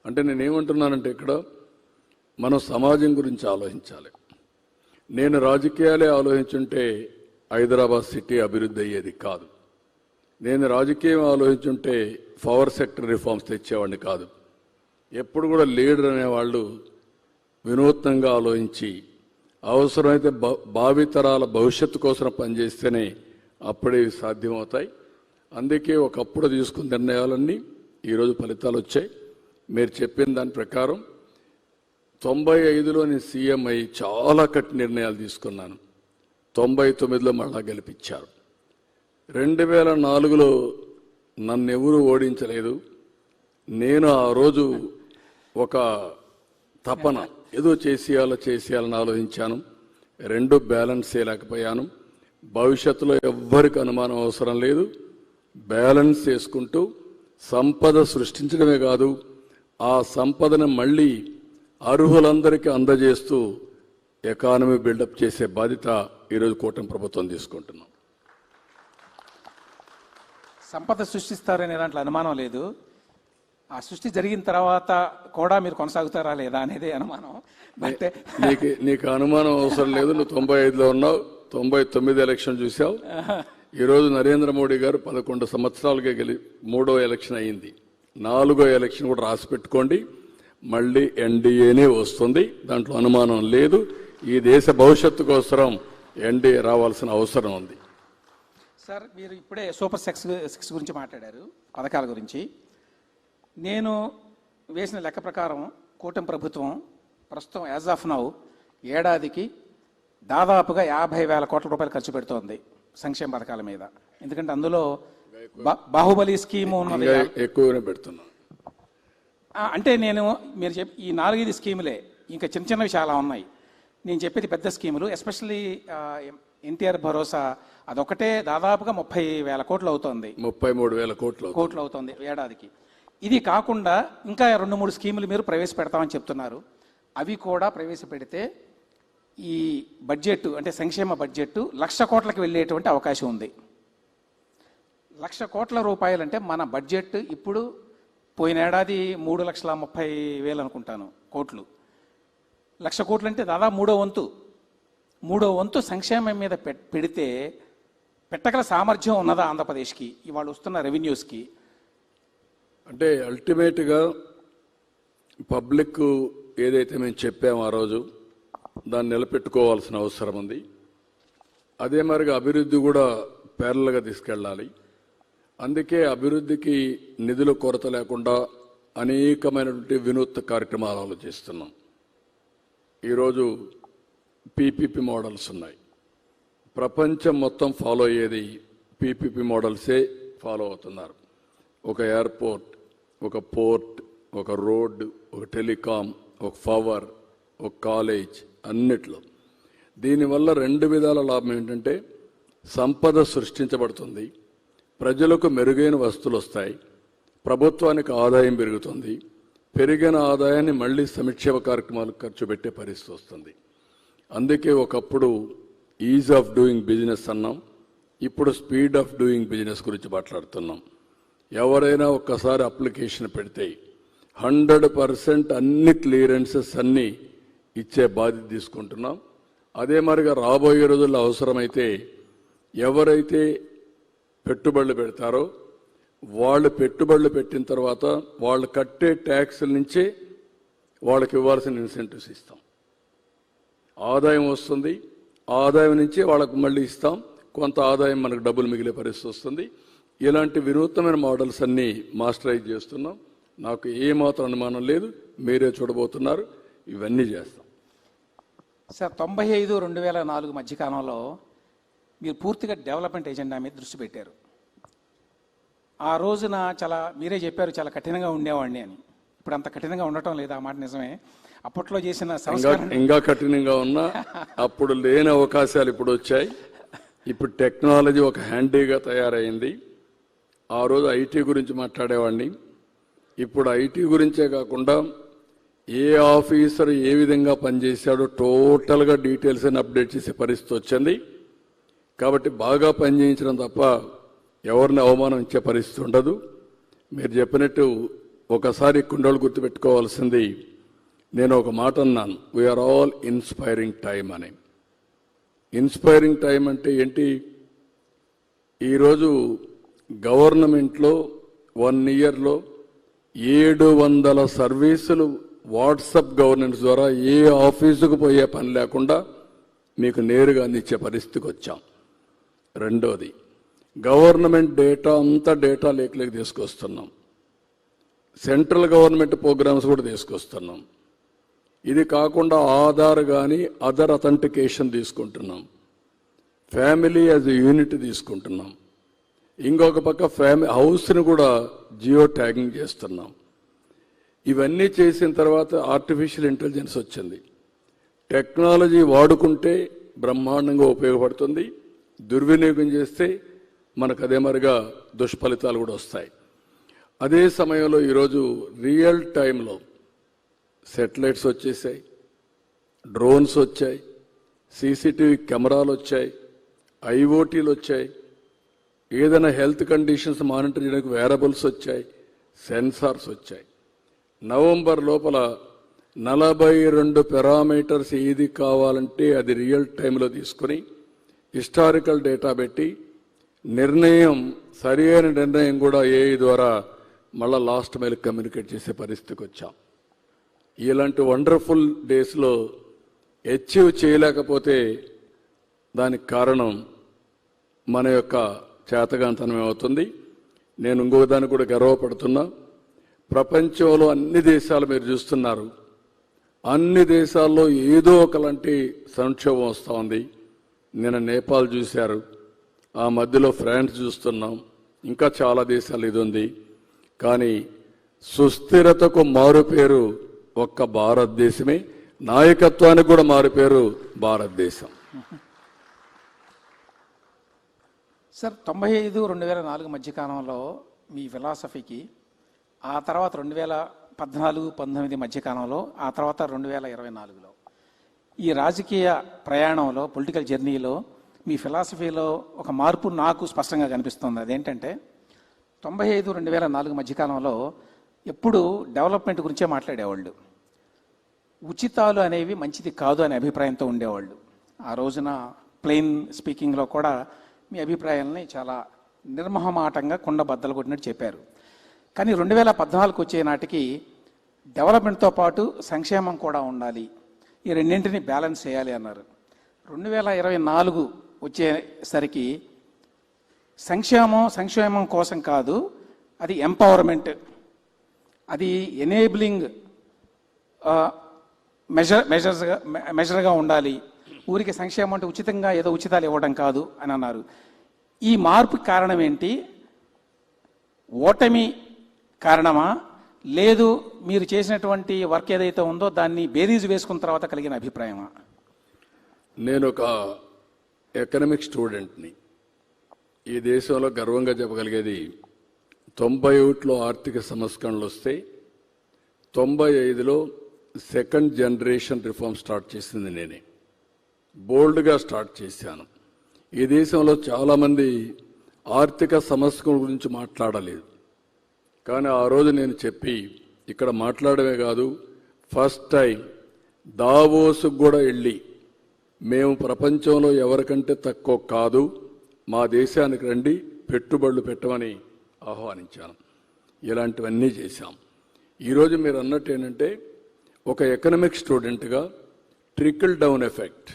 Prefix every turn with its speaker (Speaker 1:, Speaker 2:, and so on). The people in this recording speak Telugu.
Speaker 1: అంటే నేనేమంటున్నానంటే ఇక్కడ మనం సమాజం గురించి ఆలోచించాలి. నేను రాజకీయాలే ఆలోచించుంటే హైదరాబాద్ సిటీ అభివృద్ధి అయ్యేది కాదు. నేను రాజకీయం ఆలోచించుంటే పవర్ సెక్టర్ రిఫార్మ్స్ తెచ్చేవాడిని కాదు. ఎప్పుడు కూడా లీడర్ అనేవాళ్ళు వినూత్నంగా ఆలోచించి అవసరమైతే భావితరాల భవిష్యత్తు కోసం పనిచేస్తేనే అప్పుడే సాధ్యమవుతాయి. అందుకే ఒకప్పుడు తీసుకున్న నిర్ణయాలన్నీ ఈరోజు ఫలితాలు వచ్చాయి. మీరు చెప్పిన దాని ప్రకారం 95లో నేను సీఎం అయ్యి చాలా కఠిన నిర్ణయాలు తీసుకున్నాను. 99లో మళ్ళా గెలిపించారు. 2004లో నన్ను ఎవరూ ఓడించలేదు. నేను ఆ రోజు ఒక తపన ఏదో చేసేయాలని ఆలోచించాను. రెండు బ్యాలెన్స్ చేయలేకపోయాను. భవిష్యత్తులో ఎవ్వరికి అనుమానం అవసరం లేదు. బ్యాలెన్స్ చేసుకుంటూ సంపద సృష్టించడమే కాదు, ఆ సంపదను మళ్ళీ అర్హులందరికీ అందజేస్తూ ఎకానమీ బిల్డప్ చేసే బాధ్యత ఈరోజు కూటమి ప్రభుత్వం తీసుకుంటున్నాం.
Speaker 2: సంపద సృష్టిస్తారనే దాంట్లో అనుమానం లేదు. ఆ సృష్టి జరిగిన తర్వాత కూడా మీరు కొనసాగుతారా లేదా అనేది అనుమానం.
Speaker 1: నీకు అనుమానం అవసరం లేదు. నువ్వు 95లో ఉన్నావు, 99 ఎలక్షన్ చూసావు. ఈరోజు నరేంద్ర మోడీ గారు 11 సంవత్సరాలుగా మూడో ఎలక్షన్ అయింది. 4వ ఎలక్షన్ కూడా రాసి పెట్టుకోండి. మళ్ళీ ఎన్డీఏనే వస్తుంది, దాంట్లో అనుమానం లేదు. ఈ దేశ భవిష్యత్తు కోసం ఎన్డీఏ రావాల్సిన అవసరం ఉంది.
Speaker 2: సార్, మీరు ఇప్పుడే సూపర్ సిక్స్ గురించి మాట్లాడారు, పథకాల గురించి. నేను వేసిన లెక్క ప్రకారం కూటమి ప్రభుత్వం ప్రస్తుతం యాజ్ ఆఫ్ నౌ ఏడాదికి దాదాపుగా 50,000 కోట్ల రూపాయలు ఖర్చు పెడుతోంది సంక్షేమ పథకాల మీద. ఎందుకంటే అందులో బాహుబలి స్కీము ఉన్నది,
Speaker 1: ఎక్కువనే పెడుతున్నా.
Speaker 2: అంటే మీరు ఈ 4-5 స్కీములే, ఇంకా చిన్న చిన్నవి చాలా ఉన్నాయి. నేను చెప్పేది పెద్ద స్కీములు, ఎస్పెషల్లీ ఎన్టీఆర్ భరోసా, అదొకటే దాదాపుగా 30,000 కోట్లు అవుతుంది,
Speaker 1: 33,000 కోట్లు
Speaker 2: అవుతుంది ఏడాదికి. ఇది కాకుండా ఇంకా 2-3 స్కీములు మీరు ప్రవేశపెడతామని చెప్తున్నారు. అవి కూడా ప్రవేశపెడితే ఈ బడ్జెట్ అంటే సంక్షేమ బడ్జెట్ 1,00,000 కోట్లకు వెళ్ళేటువంటి అవకాశం ఉంది. 1,00,000 కోట్ల రూపాయలు అంటే మన బడ్జెట్ ఇప్పుడు పోయిన ఏడాది 3,30,000 అనుకుంటాను కోట్లు. 1,00,000 కోట్లు అంటే దాదాపు మూడో వంతు సంక్షేమం మీద పెడితే పెట్టగల సామర్థ్యం ఉన్నదా ఆంధ్రప్రదేశ్కి ఇవాళ వస్తున్న రెవెన్యూస్కి?
Speaker 1: అంటే అల్టిమేట్గా పబ్లిక్ ఏదైతే మేము చెప్పామో ఆ రోజు దాన్ని నిలబెట్టుకోవాల్సిన అవసరం ఉంది. అదే మరిగా అభివృద్ధి కూడా ప్యారల్గా తీసుకెళ్ళాలి. అందుకే అభివృద్ధికి నిధుల కొరత లేకుండా అనేకమైనటువంటి వినూత్న కార్యక్రమాలు ఆలోచిస్తున్నాం. ఈరోజు పీపీపీ మోడల్స్ ఉన్నాయి. ప్రపంచం మొత్తం ఫాలో అయ్యేది పీపీపీ మోడల్సే ఫాలో అవుతున్నారు. ఒక ఎయిర్పోర్ట్, ఒక పోర్ట్, ఒక రోడ్, ఒక టెలికాం, ఒక పవర్, ఒక కాలేజ్, అన్నిట్లో. దీనివల్ల 2 విధాల లాభం ఏంటంటే సంపద సృష్టించబడుతుంది, ప్రజలకు మెరుగైన వస్తువులు వస్తాయి, ప్రభుత్వానికి ఆదాయం పెరుగుతుంది. పెరిగిన ఆదాయాన్ని మళ్ళీ సంక్షేమ కార్యక్రమాలకు ఖర్చు పెట్టే పరిస్థితి వస్తుంది. అందుకే ఒకప్పుడు ఈజ్ ఆఫ్ డూయింగ్ బిజినెస్ అన్నాం, ఇప్పుడు స్పీడ్ ఆఫ్ డూయింగ్ బిజినెస్ గురించి మాట్లాడుతున్నాం. ఎవరైనా ఒక్కసారి అప్లికేషన్ పెడితే 100% అన్ని క్లియరెన్సెస్ అన్నీ ఇచ్చే బాధ్యత తీసుకుంటున్నాం. అదే మరిగా రాబోయే రోజుల్లో అవసరమైతే ఎవరైతే పెట్టుబడులు పెడతారో వాళ్ళు పెట్టుబడులు పెట్టిన తర్వాత వాళ్ళు కట్టే ట్యాక్సుల నుంచే వాళ్ళకి ఇవ్వాల్సిన ఇన్సెంటివ్స్ ఇస్తాం. ఆదాయం వస్తుంది, ఆదాయం నుంచే వాళ్ళకు మళ్ళీ ఇస్తాం. కొంత ఆదాయం మనకు డబ్బులు మిగిలే పరిస్థితి వస్తుంది. ఇలాంటి వినూత్నమైన మోడల్స్ అన్నీ మాస్టరైజ్ చేస్తున్నాం. నాకు ఏమాత్రం అనుమానం లేదు, మీరే చూడబోతున్నారు. ఇవన్నీ చేస్తాం.
Speaker 2: సార్, 95-2004 మధ్యకాలంలో మీరు పూర్తిగా డెవలప్మెంట్ ఎజెండా మీద దృష్టి పెట్టారు. ఆ రోజున మీరే చెప్పారు చాలా కఠినంగా ఉండేవాడిని అని. ఇప్పుడు అంత కఠినంగా ఉండటం లేదు, ఆ మాట నిజమే. అప్పట్లో చేసిన
Speaker 1: ఇంకా కఠినంగా ఉన్నా అప్పుడు లేని అవకాశాలు ఇప్పుడు వచ్చాయి. ఇప్పుడు టెక్నాలజీ ఒక హ్యాండీగా తయారైంది. ఆ రోజు ఐటీ గురించి మాట్లాడేవాడిని, ఇప్పుడు ఐటీ గురించే కాకుండా ఏ ఆఫీసర్ ఏ విధంగా పనిచేశాడో టోటల్గా డీటెయిల్స్ అని అప్డేట్ చేసే పరిస్థితి వచ్చింది. కాబట్టి బాగా పనిచేయించడం తప్ప ఎవరిని అవమానం ఇచ్చే పరిస్థితి ఉండదు. మీరు చెప్పినట్టు ఒకసారి కుండలు గుర్తుపెట్టుకోవాల్సింది, నేను ఒక మాట అన్నాను, వీఆర్ ఆల్ ఇన్స్పైరింగ్ టైం అని. ఇన్స్పైరింగ్ టైం అంటే ఏంటి? ఈరోజు గవర్నమెంట్లో 1 ఇయర్లో 700 సర్వీసులు వాట్సాప్ గవర్నెన్స్ ద్వారా ఏ ఆఫీసుకు పోయే పని లేకుండా మీకు నేరుగా అందించే పరిస్థితికి వచ్చాం. రెండోది, గవర్నమెంట్ డేటా అంతా డేటా లేక్లోకి తీసుకొస్తున్నాం. సెంట్రల్ గవర్నమెంట్ ప్రోగ్రామ్స్ కూడా తీసుకొస్తున్నాం. ఇది కాకుండా ఆధార్ కానీ అదర్ అథెంటికేషన్ తీసుకుంటున్నాం. ఫ్యామిలీ యాజ్ ఎ యూనిట్ తీసుకుంటున్నాం. ఇంకొక పక్క హౌస్ని కూడా జియో ట్యాగింగ్ చేస్తున్నాం. ఇవన్నీ చేసిన తర్వాత ఆర్టిఫిషియల్ ఇంటెలిజెన్స్ వచ్చింది. టెక్నాలజీ వాడుకుంటే బ్రహ్మాండంగా ఉపయోగపడుతుంది, దుర్వినియోగం చేస్తే మనకు అదే మరిగా దుష్ఫలితాలు కూడా వస్తాయి. అదే సమయంలో ఈరోజు రియల్ టైంలో సెటిలైట్స్ వచ్చేసాయి, డ్రోన్స్ వచ్చాయి, సీసీటీవీ కెమెరాలు వచ్చాయి, ఐఓటీలు వచ్చాయి, ఏదైనా హెల్త్ కండిషన్స్ మానిటర్ చేయడానికి వేరబుల్స్ వచ్చాయి, సెన్సార్స్ వచ్చాయి. నవంబర్ లోపల 42 పారామీటర్స్ ఏది కావాలంటే అది రియల్ టైంలో తీసుకుని హిస్టారికల్ డేటా పెట్టి సరైన నిర్ణయం కూడా ఏఐ ద్వారా మళ్ళా లాస్ట్ మైల్ కమ్యూనికేట్ చేసే పరిస్థితికి వచ్చాం. ఇలాంటి వండర్ఫుల్ డేస్లో అచీవ్ చేయలేకపోతే దానికి కారణం మన యొక్క చేతగాంతనం అవుతుంది. నేను ఇంకొక దానికి కూడా గర్వపడుతున్నా. ప్రపంచంలో అన్ని దేశాలు మీరు చూస్తున్నారు, అన్ని దేశాల్లో ఏదో ఒకలాంటి సంక్షోభం వస్తూ ఉంది. నిన్న నేపాల్ చూశారు, ఆ మధ్యలో ఫ్రాన్స్ చూస్తున్నాం, ఇంకా చాలా దేశాలు ఇది ఉంది. కానీ సుస్థిరతకు మారుపేరు ఒక్క భారతదేశమే, నాయకత్వానికి కూడా మారుపేరు భారతదేశం.
Speaker 2: సార్, 95-2004 మధ్యకాలంలో మీ ఫిలాసఫీకి, ఆ తర్వాత 2014-19 మధ్యకాలంలో, ఆ తర్వాత 2024లో ఈ రాజకీయ ప్రయాణంలో, పొలిటికల్ జర్నీలో మీ ఫిలాసఫీలో ఒక మార్పు నాకు స్పష్టంగా కనిపిస్తుంది. అదేంటంటే 95-2004 మధ్యకాలంలో ఎప్పుడు డెవలప్మెంట్ గురించే మాట్లాడేవాళ్ళు, ఉచితాలు అనేవి మంచిది కాదు అనే అభిప్రాయంతో ఉండేవాళ్ళు. ఆ రోజున ప్లెయిన్ స్పీకింగ్లో కూడా మీ అభిప్రాయాలని చాలా నిర్మహమాటంగా కుండ బద్దలు కొట్టినట్టు చెప్పారు. కానీ 2014 వచ్చే నాటికి డెవలప్మెంట్తో పాటు సంక్షేమం కూడా ఉండాలి, ఈ రెండింటిని బ్యాలెన్స్ చేయాలి అన్నారు. 2024 వచ్చేసరికి సంక్షేమం కోసం కాదు, అది ఎంపవర్మెంట్, అది ఎనేబులింగ్ మెజర్గా ఉండాలి. ఊరికి సంక్షేమం అంటే ఉచితంగా ఏదో ఉచితాలు ఇవ్వడం కాదు అని అన్నారు. ఈ మార్పుకి కారణం ఏంటి? ఓటమి కారణమా, లేదు మీరు చేసినటువంటి వర్క్ ఏదైతే ఉందో దాన్ని బేరీజు వేసుకున్న తర్వాత కలిగిన అభిప్రాయమా?
Speaker 1: నేను ఒక ఎకనామిక్ స్టూడెంట్ని. ఈ దేశంలో గర్వంగా చెప్పగలిగేది 91లో ఆర్థిక సంస్కరణలు వస్తే 95లో సెకండ్ జనరేషన్ రిఫార్మ్ స్టార్ట్ చేసింది నేనే. బోల్డ్గా స్టార్ట్ చేశాను. ఈ దేశంలో చాలామంది ఆర్థిక సమస్యల గురించి మాట్లాడలేదు. కానీ ఆ రోజు నేను చెప్పి ఇక్కడ మాట్లాడమే కాదు, ఫస్ట్ టైం దావోస్కు కూడా వెళ్ళి మేము ప్రపంచంలో ఎవరికంటే తక్కువ కాదు, మా దేశానికి రండి, పెట్టుబడులు పెట్టమని ఆహ్వానించాను. ఇలాంటివన్నీ చేశాం. ఈరోజు మీరు అన్నట్టు ఏంటంటే, ఒక ఎకనామిక్ స్టూడెంట్గా ట్రికిల్ డౌన్ ఎఫెక్ట్,